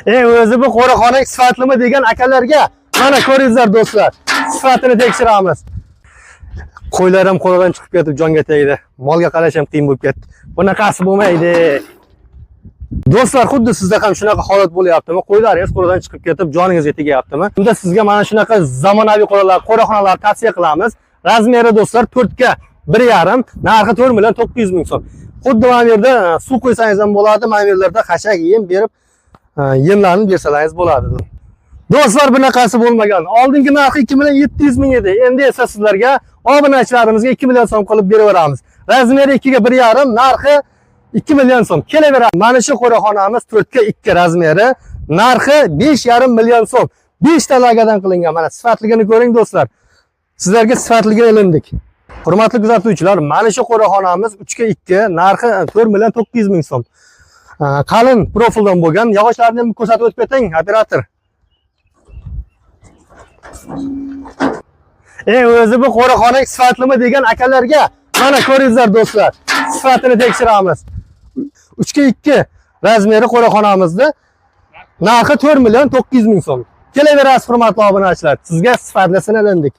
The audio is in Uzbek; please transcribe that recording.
O'zi bu qo'riqxona sifatlimi degan akalarga mana ko'ringizlar do'stlar. Sifatini tekshiramiz. Qo'ylar ham qo'rg'on chiqib ketib jonga tegdi. Molga qarash ham qiyin bo'lib ketdi. Bunaqasi bo'lmaydi. Do'stlar, xuddi sizda ham shunaqa holat bo'lyaptimi? Qo'ylaringiz qo'rg'on chiqib ketib joningizga tegyaptimi? Unda sizga mana shunaqa zamonaviy qo'riqxonalar tavsiya qilamiz. Razmeri do'stlar 4 ga 1,5, narxi 4,9 ming so'm. Xuddi mana bu yerda suv qo'ysangiz ham bo'ladi, mana bu yerlarda xashak yem berib yemlarni bersalaringiz bo'ladi. Do'stlar, bunaqasi bo'lmagan. Oldingi narxi 2,700 ming edi. Endi esa sizlarga obunachilarimizga 2 million so'm qilib beraveramiz. Razmeri 2 ga 1,5, narxi 2 million so'm. Kelaveradi. Mana shu qo'riqxonamiz 4 ga 2 razmeri, narxi 5,5 million so'm. 5 ta lagadan qilingan. Mana sifatligini ko'ring do'stlar. Sizlarga sifatligini ilindik. Hurmatli kuzatuvchilar, mana shu qo'riqxonamiz 3 ga 2, narxi 4,9 ming so'm. Qalin profildan bo'lgan. Yog'ochlarni ko'rsatib o'tib keting, operator. O'zi bu qo'riqxona sifatlimi degan akalarga mana ko'ringizlar do'stlar. Sifatini tekshiramiz. 3 ga 2 razmeri qo'riqxonamizda narxi 4,9 ming so'm. Kelaverasiz hurmatli obunachilar. Sizga sifatlasini ilindik.